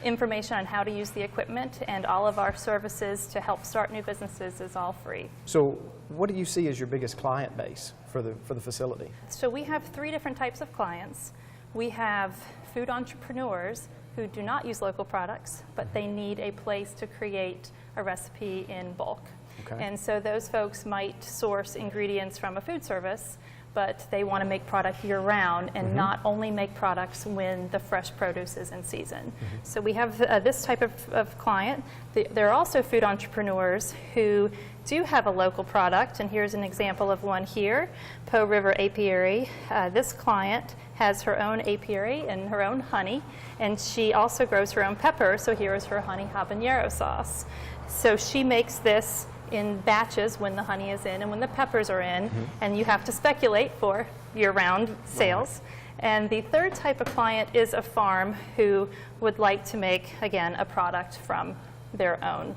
information on how to use the equipment, and all of our services to help start new businesses is all free. So what do you see as your biggest client base for the facility? So we have 3 different types of clients. We have food entrepreneurs who do not use local products, but they need a place to create a recipe in bulk. Okay. And so those folks might source ingredients from a food service, but they want to make product year-round and not only make products when the fresh produce is in season. So we have this type of client. There are also food entrepreneurs who do have a local product, and here's an example of one here, Po River Apiary. This client has her own apiary and her own honey, and she also grows her own pepper, so here is her honey habanero sauce. So she makes this in batches when the honey is in and when the peppers are in, and you have to speculate for year-round sales. And the third type of client is a farm who would like to make, again, a product from their own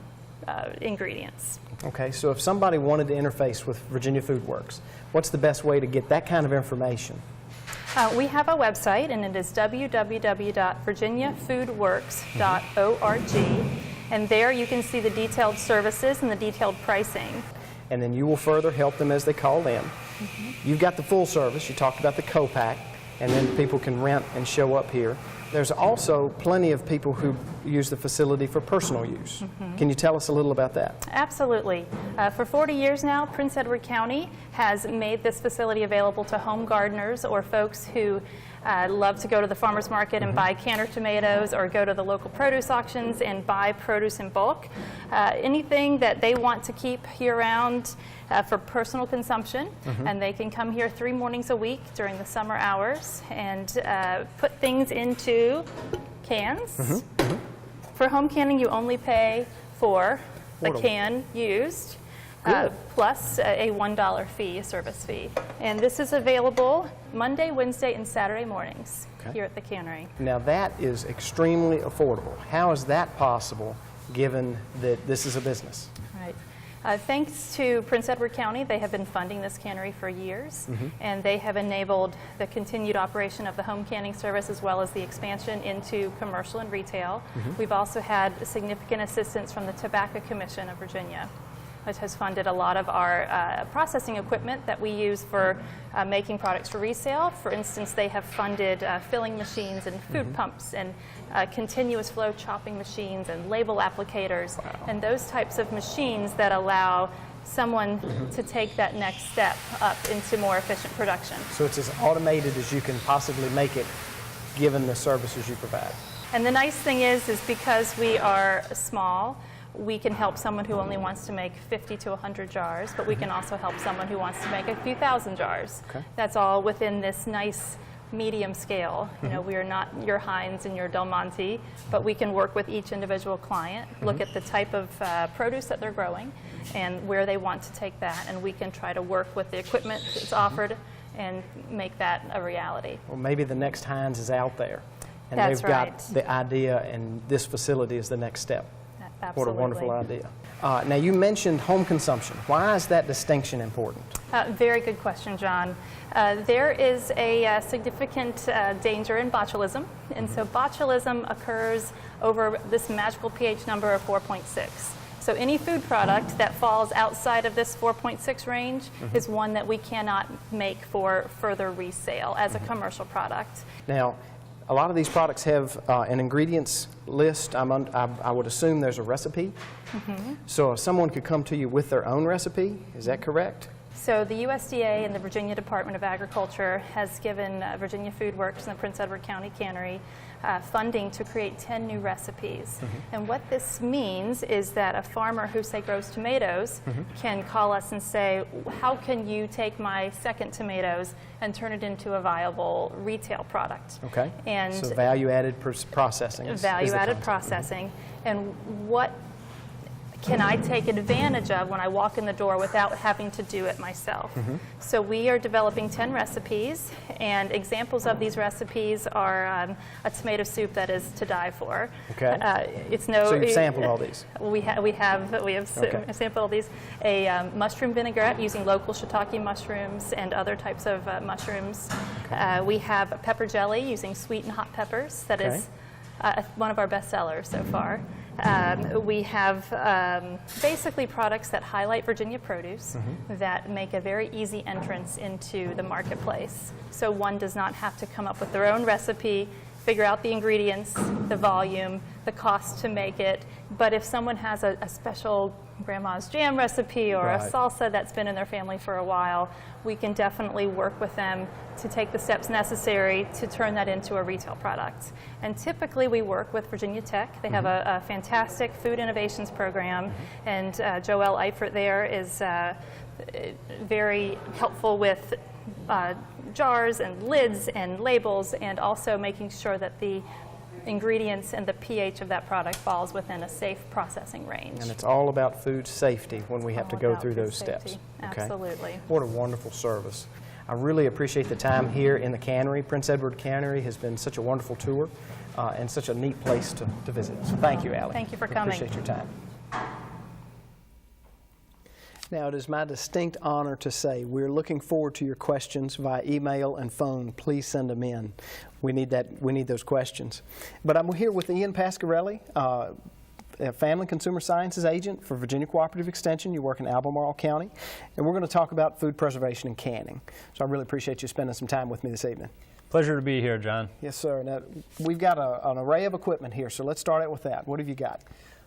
ingredients. Okay, so if somebody wanted to interface with Virginia Food Works, what's the best way to get that kind of information? We have a website, and it is www.virginiafoodworks.org. And there you can see the detailed services and the detailed pricing. And then you will further help them as they call in. You've got the full service. You talked about the co-pack, and then people can rent and show up here. There's also plenty of people who use the facility for personal use. Can you tell us a little about that? Absolutely. For 40 years now, Prince Edward County has made this facility available to home gardeners or folks who love to go to the farmer's market and buy canner tomatoes, or go to the local produce auctions and buy produce in bulk. Anything that they want to keep year-round for personal consumption, and they can come here 3 mornings a week during the summer hours and put things into cans. For home canning, you only pay for the can used, plus a $1 fee, a service fee. And this is available Monday, Wednesday, and Saturday mornings here at the cannery. Now that is extremely affordable. How is that possible given that this is a business? Right. Thanks to Prince Edward County, they have been funding this cannery for years, and they have enabled the continued operation of the home canning service as well as the expansion into commercial and retail. We've also had significant assistance from the Tobacco Commission of Virginia, which has funded a lot of our processing equipment that we use for making products for resale. For instance, they have funded filling machines and food pumps and continuous flow chopping machines and label applicators, and those types of machines that allow someone to take that next step up into more efficient production. So it's as automated as you can possibly make it given the services you provide. And the nice thing is because we are small, we can help someone who only wants to make 50 to 100 jars, but we can also help someone who wants to make a few thousand jars. That's all within this nice medium scale. You know, we are not your Heinz and your Del Monte, but we can work with each individual client, look at the type of produce that they're growing and where they want to take that, and we can try to work with the equipment that's offered and make that a reality. Well, maybe the next Heinz is out there, and That's they've got right. the idea, and this facility is the next step. Absolutely. What a wonderful idea. Now, you mentioned home consumption. Why is that distinction important? Very good question, John. There is a significant danger in botulism, and so botulism occurs over this magical pH number of 4.6. So any food product that falls outside of this 4.6 range is one that we cannot make for further resale as a commercial product. Now, a lot of these products have an ingredients list. I would assume there's a recipe. So if someone could come to you with their own recipe, is that correct? So the USDA and the Virginia Department of Agriculture has given Virginia Food Works and the Prince Edward County Cannery funding to create 10 new recipes. And what this means is that a farmer who, say, grows tomatoes can call us and say, how can you take my second tomatoes and turn it into a viable retail product? Okay. And so value-added processing. Value-added processing. And what can I take advantage of when I walk in the door without having to do it myself? So we are developing 10 recipes, and examples of these recipes are a tomato soup that is to die for. Okay. So you've sampled all these? We have sampled all these. A mushroom vinaigrette using local shiitake mushrooms and other types of mushrooms. We have pepper jelly using sweet and hot peppers that is one of our best sellers so far. We have basically products that highlight Virginia produce that make a very easy entrance into the marketplace. So one does not have to come up with their own recipe, figure out the ingredients, the volume, the cost to make it. But if someone has a special grandma's jam recipe or a salsa that's been in their family for a while, we can definitely work with them to take the steps necessary to turn that into a retail product. And typically we work with Virginia Tech. They have a fantastic food innovations program, and Joelle Eifert there is very helpful with jars and lids and labels, and also making sure that the ingredients and the pH of that product falls within a safe processing range. And it's all about food safety when we have to go through those steps. Okay? Absolutely. What a wonderful service. I really appreciate the time here in the cannery. Prince Edward Cannery has been such a wonderful tour and such a neat place to visit. So thank you, Allie. Thank you for We coming. appreciate your time. Now, it is my distinct honor to say we're looking forward to your questions via email and phone. Please send them in. We need those questions. But I'm here with Ian Pasquarelli, a Family Consumer Sciences Agent for Virginia Cooperative Extension. You work in Albemarle County. And we're going to talk about food preservation and canning. So I really appreciate you spending some time with me this evening. Pleasure to be here, John. Yes, sir. Now, we've got an array of equipment here, so let's start out with that. What have you got?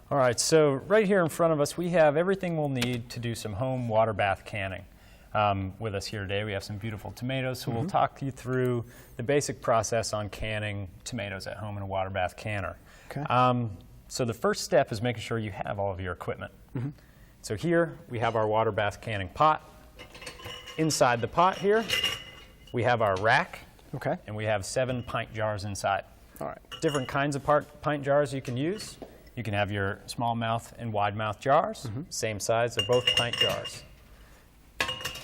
All right, so right here in front of us, we have everything we'll need to do some home water bath canning. With us here today, we have some beautiful tomatoes, so we'll talk you through the basic process on canning tomatoes at home in a water bath canner. Okay. So the first step is making sure you have all of your equipment. So here we have our water bath canning pot. Inside the pot here, we have our rack, and we have 7 pint jars inside. All right. Different kinds of pint jars you can use. You can have your small mouth and wide mouth jars, same size, they're both pint jars.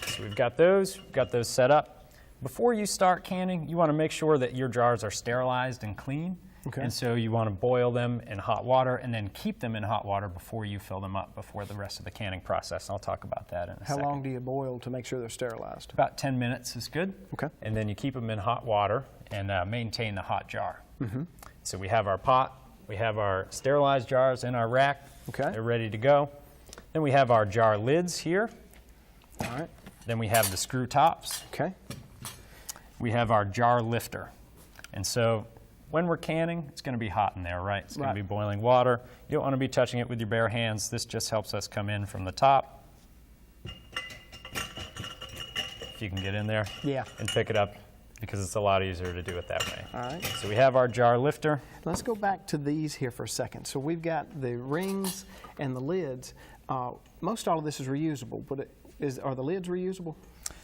So we've got those set up. Before you start canning, you want to make sure that your jars are sterilized and clean. And so you want to boil them in hot water and then keep them in hot water before you fill them up before the rest of the canning process. I'll talk about that in a second. How long do you boil to make sure they're sterilized? About 10 minutes is good. Okay. And then you keep them in hot water and maintain the hot jar. So we have our pot. We have our sterilized jars in our rack. They're ready to go. Then we have our jar lids here. All right. Then we have the screw tops. We have our jar lifter. And so when we're canning, it's going to be hot in there, right? It's going to be boiling water. You don't want to be touching it with your bare hands. This just helps us come in from the top. If you can get in there and pick it up, because it's a lot easier to do it that way. All right. So we have our jar lifter. Let's go back to these here for a second. So we've got the rings and the lids. Most all of this is reusable, but are the lids reusable?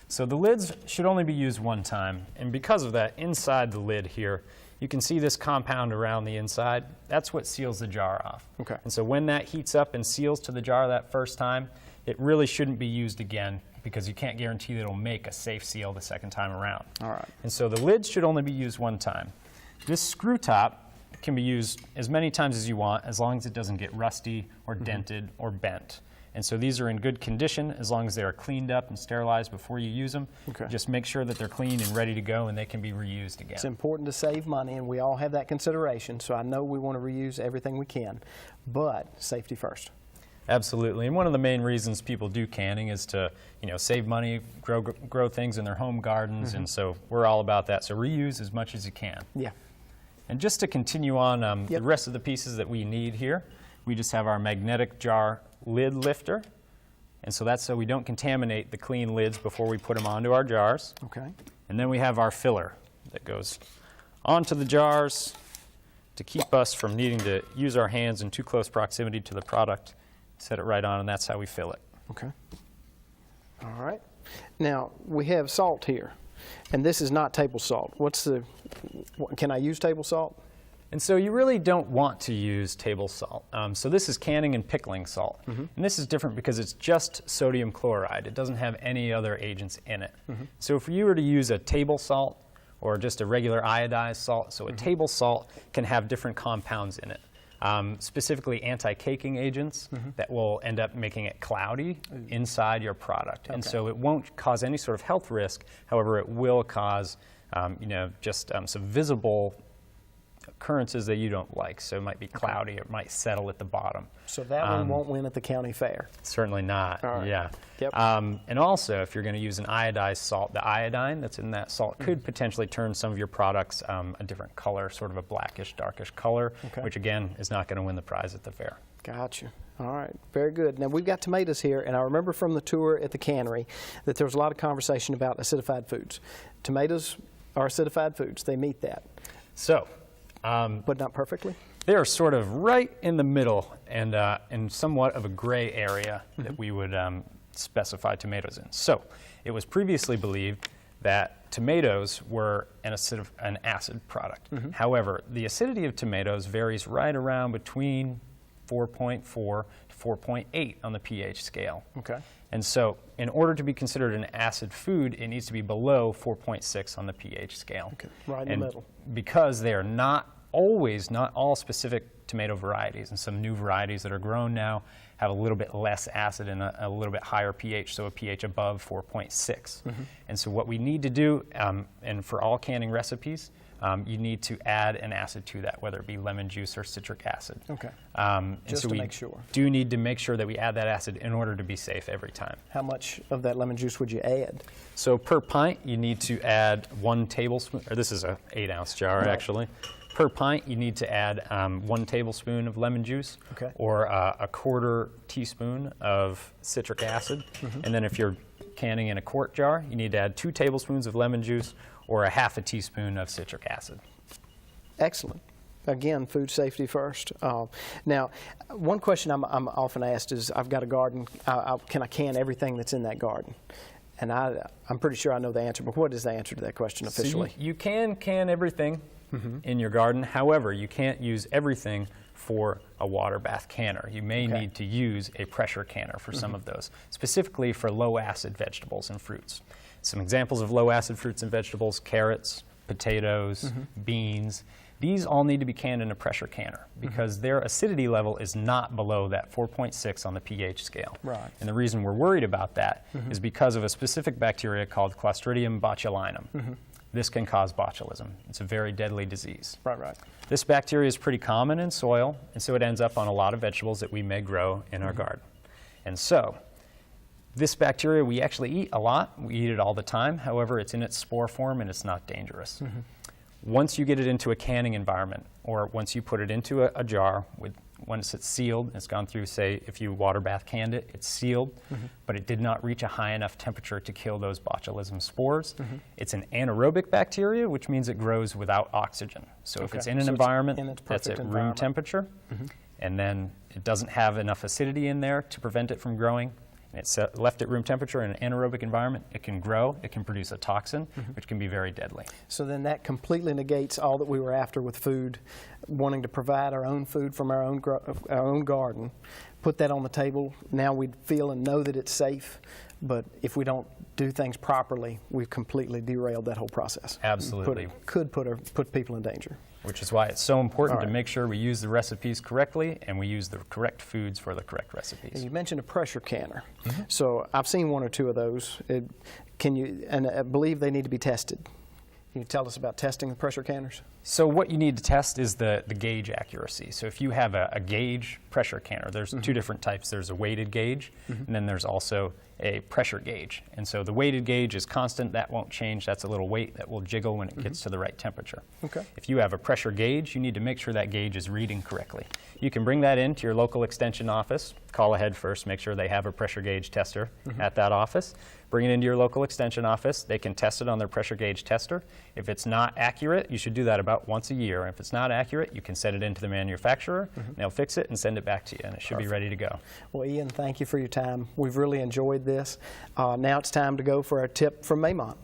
So the lids should only be used one time, and because of that, inside the lid here, you can see this compound around the inside. That's what seals the jar off. And so when that heats up and seals to the jar that first time, it really shouldn't be used again, because you can't guarantee that it'll make a safe seal the second time around. All right. And so the lids should only be used one time. This screw top can be used as many times as you want, as long as it doesn't get rusty or dented or bent. And so these are in good condition as long as they are cleaned up and sterilized before you use them. Just make sure that they're clean and ready to go and they can be reused again. It's important to save money, and we all have that consideration, so I know we want to reuse everything we can, but safety first. Absolutely, and one of the main reasons people do canning is to, save money, grow things in their home gardens, and so we're all about that. So reuse as much as you can. And just to continue on the rest of the pieces that we need here, we just have our magnetic jar lid lifter, and so that's so we don't contaminate the clean lids before we put them onto our jars. And then we have our filler that goes onto the jars to keep us from needing to use our hands in too close proximity to the product. Set it right on, and that's how we fill it. All right. Now, we have salt here, and this is not table salt. Can I use table salt? And so you really don't want to use table salt. So this is canning and pickling salt. And this is different because it's just sodium chloride. It doesn't have any other agents in it. So if you were to use a table salt or just a regular iodized salt, so a table salt can have different compounds in it. Specifically anti-caking agents that will end up making it cloudy inside your product. And so it won't cause any sort of health risk. However, it will cause, some visible occurrences that you don't like. So it might be cloudy, or it might settle at the bottom. So that one won't win at the county fair. Certainly not. All right. Yeah. Yep. And also, if you're going to use an iodized salt, the iodine that's in that salt could potentially turn some of your products a different color, sort of a blackish, darkish color, which again is not going to win the prize at the fair. Gotcha. All right, very good. Now we've got tomatoes here, and I remember from the tour at the cannery that there was a lot of conversation about acidified foods. Tomatoes are acidified foods. They meet that. So, but not perfectly? they are sort of right in the middle and in somewhat of a gray area that we would specify tomatoes in. So it was previously believed that tomatoes were an acid product. However, the acidity of tomatoes varies right around between 4.4 to 4.8 on the pH scale. Okay. And so in order to be considered an acid food, it needs to be below 4.6 on the pH scale. Okay, right in the middle. Because they are not all specific tomato varieties, and some new varieties that are grown now have a little bit less acid and a little bit higher pH, so a pH above 4.6. And so what we need to do, and for all canning recipes, you need to add an acid to that, whether it be lemon juice or citric acid. Okay. Just to make sure. Do need to make sure that we add that acid in order to be safe every time. How much of that lemon juice would you add? So per pint, you need to add 1 tablespoon, or this is an 8-ounce jar actually. Per pint, you need to add 1 tablespoon of lemon juice, or a 1/4 teaspoon of citric acid. And then if you're canning in a quart jar, you need to add 2 tablespoons of lemon juice or a 1/2 teaspoon of citric acid. Excellent. Again, food safety first. Now, one question I'm often asked is, I've got a garden, can I can everything that's in that garden? And I'm pretty sure I know the answer, but what is the answer to that question officially? So you can can everything in your garden. However, you can't use everything for a water bath canner. You may need to use a pressure canner for some of those, specifically for low acid vegetables and fruits. Some examples of low acid fruits and vegetables: carrots, potatoes, beans. These all need to be canned in a pressure canner because their acidity level is not below that 4.6 on the pH scale. Right. And the reason we're worried about that is because of a specific bacteria called Clostridium botulinum. This can cause botulism. It's a very deadly disease. Right. This bacteria is pretty common in soil, and so it ends up on a lot of vegetables that we may grow in our garden. And so this bacteria we actually eat a lot. We eat it all the time. However, it's in its spore form and it's not dangerous. Once you get it into a canning environment, or once you put it into a jar, once it's sealed, it's gone through, say, if you water bath canned it, it's sealed, but it did not reach a high enough temperature to kill those botulism spores. It's an anaerobic bacteria, which means it grows without oxygen. So if it's in an environment that's at room temperature, and then it doesn't have enough acidity in there to prevent it from growing, and it's left at room temperature in an anaerobic environment, it can grow, it can produce a toxin, which can be very deadly. So then that completely negates all that we were after with food, wanting to provide our own food from our own garden, put that on the table. Now we feel and know that it's safe, but if we don't do things properly, we've completely derailed that whole process. Absolutely. Could put people in danger. Which is why it's so important to make sure we use the recipes correctly and we use the correct foods for the correct recipes. And you mentioned a pressure canner. So I've seen 1 or 2 of those. And I believe they need to be tested. Can you tell us about testing the pressure canners? So what you need to test is the gauge accuracy. So if you have a gauge pressure canner, there's 2 different types. There's a weighted gauge, and then there's also a pressure gauge. And so the weighted gauge is constant. That won't change. That's a little weight that will jiggle when it gets to the right temperature. If you have a pressure gauge, you need to make sure that gauge is reading correctly. You can bring that into your local extension office. Call ahead first. Make sure they have a pressure gauge tester at that office. Bring it into your local extension office. They can test it on their pressure gauge tester. If it's not accurate, you should do that about once a year. If it's not accurate, you can send it into the manufacturer. They'll fix it and send it back to you, and it should be ready to go. Well, Ian, thank you for your time. We've really enjoyed this. Now it's time to go for our tip from Maymont.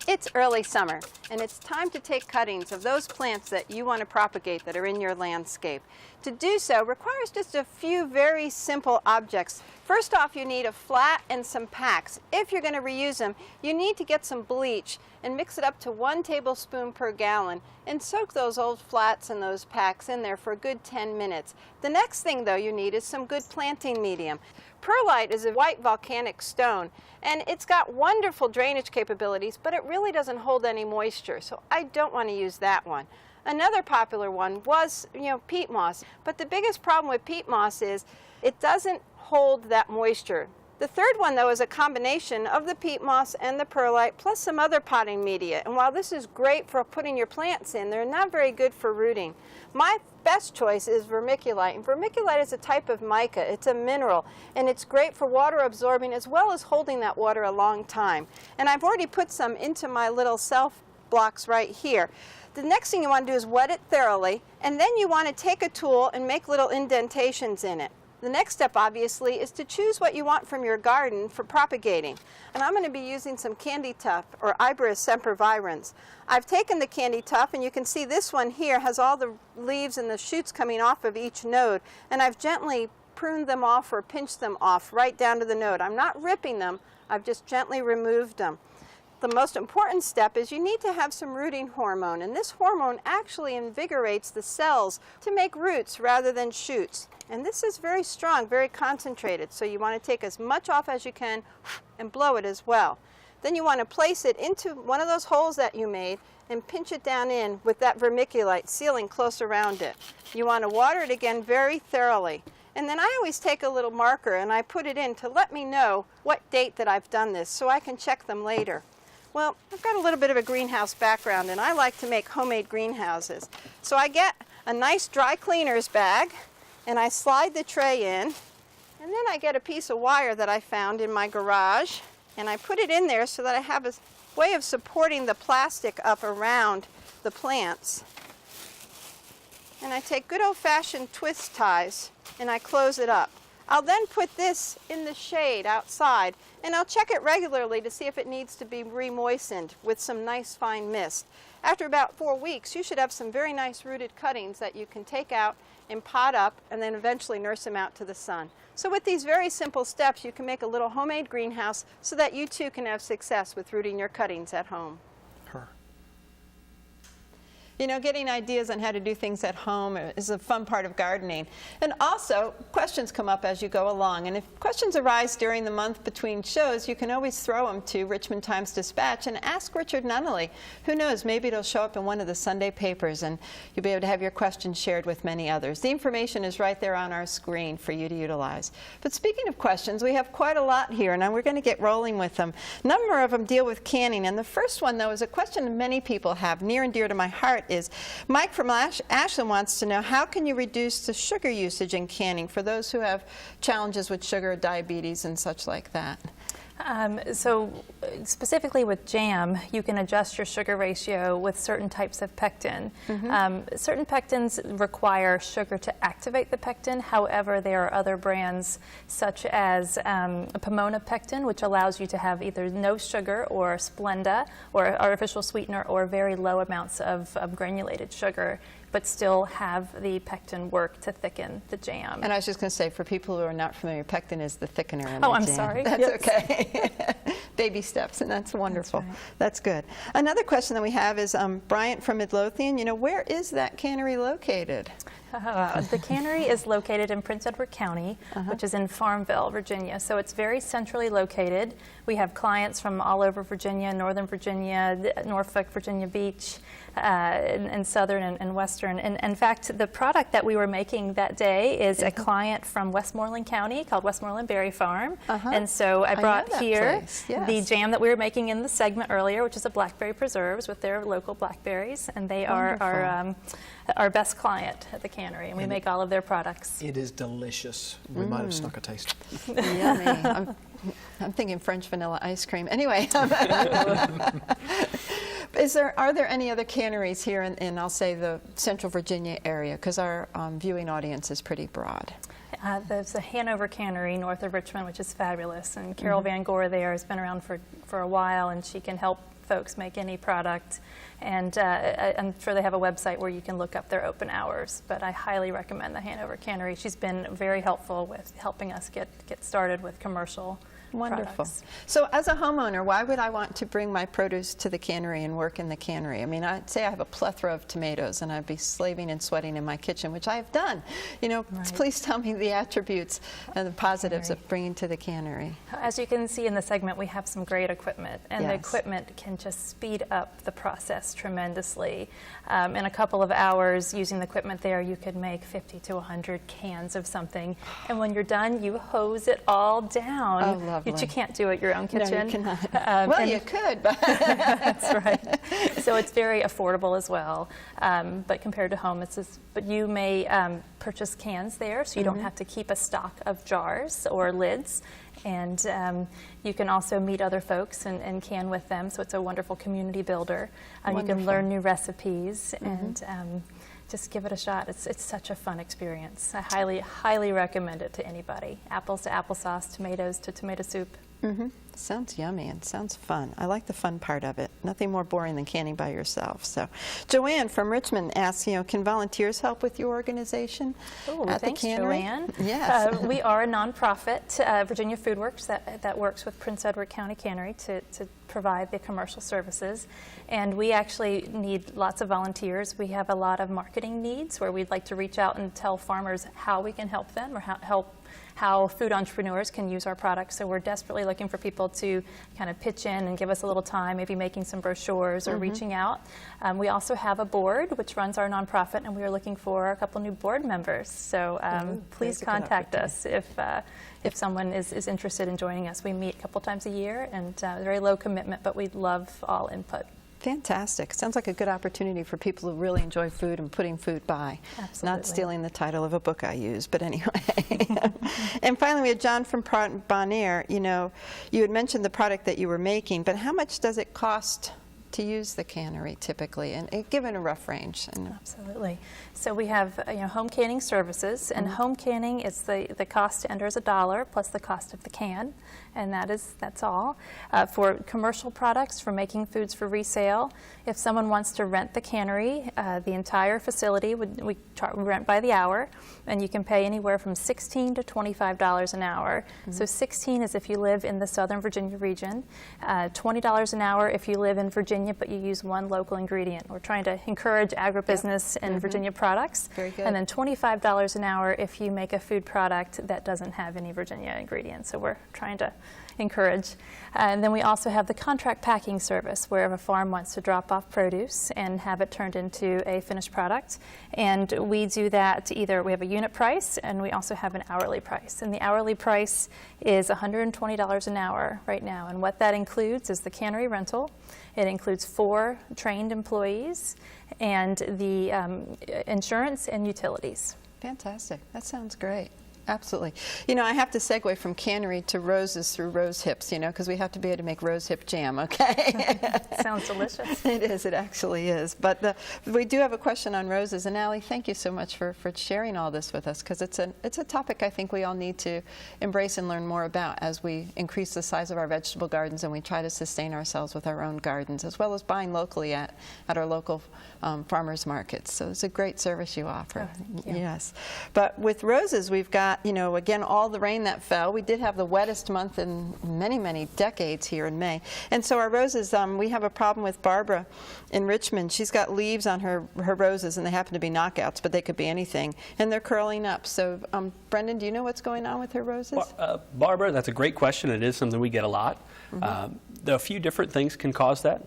It's early summer, and it's time to take cuttings of those plants that you want to propagate that are in your landscape. To do so requires just a few very simple objects First off, you need a flat and some packs. If you're going to reuse them, you need to get some bleach and mix it up to 1 tablespoon per gallon and soak those old flats and those packs in there for a good 10 minutes. The next thing, though, you need is some good planting medium. Perlite is a white volcanic stone, and it's got wonderful drainage capabilities, but it really doesn't hold any moisture, so I don't want to use that one. Another popular one was, peat moss, but the biggest problem with peat moss is it doesn't hold that moisture. The third one, though, is a combination of the peat moss and the perlite plus some other potting media. And while this is great for putting your plants in, they're not very good for rooting. My best choice is vermiculite. And vermiculite is a type of mica. It's a mineral, and it's great for water absorbing as well as holding that water a long time. And I've already put some into my little self blocks right here. The next thing you want to do is wet it thoroughly, and then you want to take a tool and make little indentations in it. The next step, obviously, is to choose what you want from your garden for propagating. And I'm going to be using some candy tuft, or Iberis sempervirens. I've taken the candy tuft, and you can see this one here has all the leaves and the shoots coming off of each node. And I've gently pruned them off or pinched them off right down to the node. I'm not ripping them, I've just gently removed them. The most important step is you need to have some rooting hormone, and this hormone actually invigorates the cells to make roots rather than shoots. And this is very strong, very concentrated, so you want to take as much off as you can and blow it as well. Then you want to place it into one of those holes that you made and pinch it down in with that vermiculite sealing close around it. You want to water it again very thoroughly. And then I always take a little marker and I put it in to let me know what date that I've done this so I can check them later. Well, I've got a little bit of a greenhouse background, and I like to make homemade greenhouses. So I get a nice dry cleaners bag, and I slide the tray in, and then I get a piece of wire that I found in my garage, and I put it in there so that I have a way of supporting the plastic up around the plants. And I take good old-fashioned twist ties, and I close it up. I'll then put this in the shade outside, and I'll check it regularly to see if it needs to be re-moistened with some nice fine mist. After about 4 weeks, you should have some very nice rooted cuttings that you can take out and pot up and then eventually nurse them out to the sun. So with these very simple steps, you can make a little homemade greenhouse so that you too can have success with rooting your cuttings at home. Getting ideas on how to do things at home is a fun part of gardening. And also, questions come up as you go along. And if questions arise during the month between shows, you can always throw them to Richmond Times-Dispatch and ask Richard Nunnally. Who knows, maybe it'll show up in one of the Sunday papers and you'll be able to have your questions shared with many others. The information is right there on our screen for you to utilize. But speaking of questions, we have quite a lot here, and we're going to get rolling with them. A number of them deal with canning. And the first one, though, is a question many people have, near and dear to my heart, is Mike from Ashland wants to know, how can you reduce the sugar usage in canning for those who have challenges with sugar, diabetes, and such like that? So specifically with jam, you can adjust your sugar ratio with certain types of pectin. Certain pectins require sugar to activate the pectin. However, there are other brands such as Pomona pectin, which allows you to have either no sugar or Splenda or artificial sweetener or very low amounts of granulated sugar, but still have the pectin work to thicken the jam. And I was just going to say, for people who are not familiar, pectin is the thickener in the jam. Oh, I'm sorry. That's okay. Baby steps, and that's wonderful. That's right. That's good. Another question that we have is Bryant from Midlothian. Where is that cannery located? The cannery is located in Prince Edward County, which is in Farmville, Virginia. So it's very centrally located. We have clients from all over Virginia, Northern Virginia, Norfolk, Virginia Beach, and Southern and Western. And in fact, the product that we were making that day is a client from Westmoreland County called Westmoreland Berry Farm. And so I brought here the jam that we were making in the segment earlier, which is a blackberry preserves with their local blackberries. And they are our best client at the cannery, and we make all of their products. It is delicious. We might have snuck a taste. Yummy. I'm thinking French vanilla ice cream. Anyway, are there any other canneries here in I'll say, the Central Virginia area? Because our viewing audience is pretty broad. There's a Hanover Cannery north of Richmond, which is fabulous, and Carol Van Gore there has been around for a while, and she can help folks make any product. And I'm sure they have a website where you can look up their open hours, but I highly recommend the Hanover Cannery. She's been very helpful with helping us get started with commercial Wonderful. products. So as a homeowner, why would I want to bring my produce to the cannery and work in the cannery? I mean, I'd say I have a plethora of tomatoes and I'd be slaving and sweating in my kitchen, which I have done. You know, please tell me the attributes and the positives of bringing to the cannery. As you can see in the segment, we have some great equipment, and the equipment can just speed up the process tremendously. In a couple of hours using the equipment there, you could make 50 to 100 cans of something, and when you're done, you hose it all down. Oh, lovely. Which you can't do at your own kitchen. No, you cannot. Well, you could, but that's right. So it's very affordable as well. But compared to home, but you may purchase cans there, so you don't have to keep a stock of jars or lids. And you can also meet other folks and can with them, so it's a wonderful community builder. You can learn new recipes and just give it a shot. It's such a fun experience. I highly recommend it to anybody. Apples to applesauce, tomatoes to tomato soup. Sounds yummy and sounds fun. I like the fun part of it. Nothing more boring than canning by yourself. So, Joanne from Richmond asks, can volunteers help with your organization at Thanks, the cannery? Joanne. Yes. We are a nonprofit, Virginia Foodworks, that works with Prince Edward County Cannery to provide the commercial services. And we actually need lots of volunteers. We have a lot of marketing needs where we'd like to reach out and tell farmers how we can help them or how food entrepreneurs can use our products. So we're desperately looking for people to kind of pitch in and give us a little time, maybe making some brochures or reaching out. We also have a board which runs our nonprofit, and we are looking for a couple new board members. So please contact us if someone is interested in joining us. We meet a couple times a year, and very low commitment, but we love all input. Fantastic. Sounds like a good opportunity for people who really enjoy food and putting food by. Absolutely. Not stealing the title of a book I use, but anyway. And finally, we have John from Bonaire. You had mentioned the product that you were making, but how much does it cost to use the cannery typically, and given a rough range? Absolutely. So we have home canning services, and home canning is the cost to enter is $1 plus the cost of the can, and that's all. For commercial products, for making foods for resale, if someone wants to rent the cannery, the entire facility we rent by the hour, and you can pay anywhere from $16 to $25 an hour. So $16 is if you live in the Southern Virginia region, $20 an hour if you live in Virginia but you use one local ingredient. We're trying to encourage agribusiness and Virginia products. Very good. And then $25 an hour if you make a food product that doesn't have any Virginia ingredients. So we're trying to encourage. And then we also have the contract packing service, where if a farm wants to drop off produce and have it turned into a finished product. And we do that either we have a unit price, and we also have an hourly price. And the hourly price is $120 an hour right now. And what that includes is the cannery rental. It includes 4 trained employees and the insurance and utilities. Fantastic. That sounds great. Absolutely. I have to segue from cannery to roses through rose hips, because we have to be able to make rose hip jam, okay? Sounds delicious. It is. It actually is. But we do have a question on roses. And Allie, thank you so much for sharing all this with us, because it's a topic I think we all need to embrace and learn more about as we increase the size of our vegetable gardens and we try to sustain ourselves with our own gardens, as well as buying locally at our local farmers markets. So it's a great service you offer. Oh, thank you. Yes. But with roses, we've got, again, all the rain that fell. We did have the wettest month in many, many decades here in May. And so our roses, we have a problem with Barbara in Richmond. She's got leaves on her roses, and they happen to be knockouts, but they could be anything. And they're curling up. So, Brendan, do you know what's going on with her roses? Barbara, that's a great question. It is something we get a lot. There are a few different things can cause that.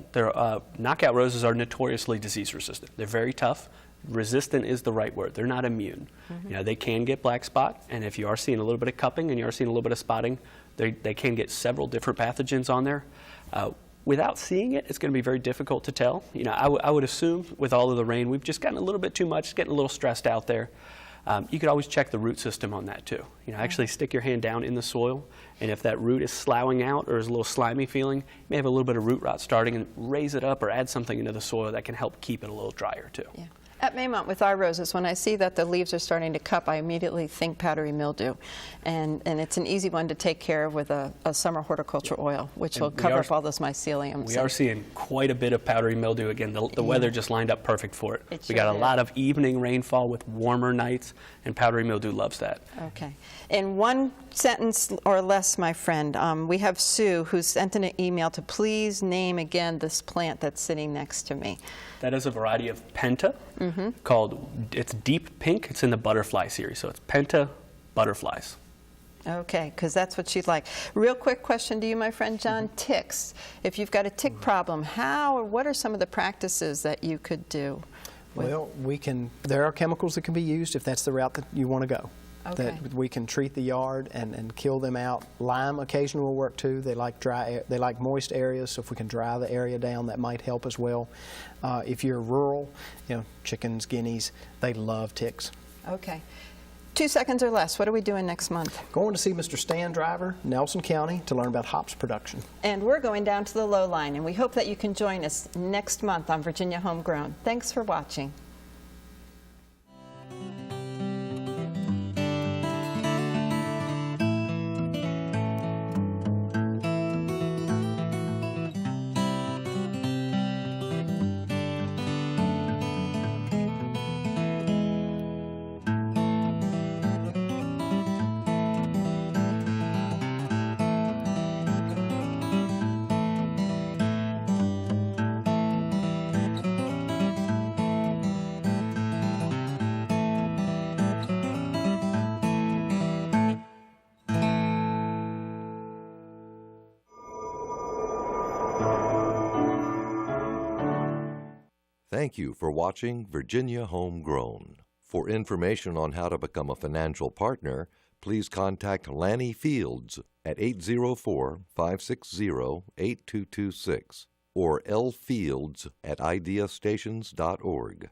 Knockout roses are notoriously disease resistant. They're very tough. Resistant is the right word. They're not immune. They can get black spot, and if you are seeing a little bit of cupping and you are seeing a little bit of spotting, they can get several different pathogens on there. Without seeing it, it's going to be very difficult to tell. I would assume with all of the rain, we've just gotten a little bit too much, getting a little stressed out there. You could always check the root system on that too. Actually stick your hand down in the soil, and if that root is sloughing out or is a little slimy feeling, you may have a little bit of root rot starting, and raise it up or add something into the soil that can help keep it a little drier too. Yeah. At Maymont, with our roses, when I see that the leaves are starting to cup, I immediately think powdery mildew. And it's an easy one to take care of with a summer horticulture oil, which will cover up all those myceliums. We are seeing quite a bit of powdery mildew again. The weather just lined up perfect for it. It We sure got a did. lot of evening rainfall with warmer nights, and powdery mildew loves that. Okay. In one sentence or less, my friend, we have Sue, who sent an email to please name again this plant that's sitting next to me. That is a variety of Penta called, it's deep pink. It's in the butterfly series, so it's Penta butterflies. Okay, because that's what she'd like. Real quick question to you, my friend John. Ticks. If you've got a tick problem, how or what are some of the practices that you could do? Well, there are chemicals that can be used if that's the route that you want to go. Okay. That we can treat the yard and kill them out. Lime occasionally will work too. They like they like moist areas, so if we can dry the area down, that might help as well. If you're rural, chickens, guineas, they love ticks. Okay. 2 seconds or less. What are we doing next month? Going to see Mr. Stan Driver, Nelson County, to learn about hops production. And we're going down to the low line, and we hope that you can join us next month on Virginia Homegrown. Thanks for watching. Thank you for watching Virginia Homegrown. For information on how to become a financial partner, please contact Lanny Fields at 804-560-8226 or lfields@ideastations.org.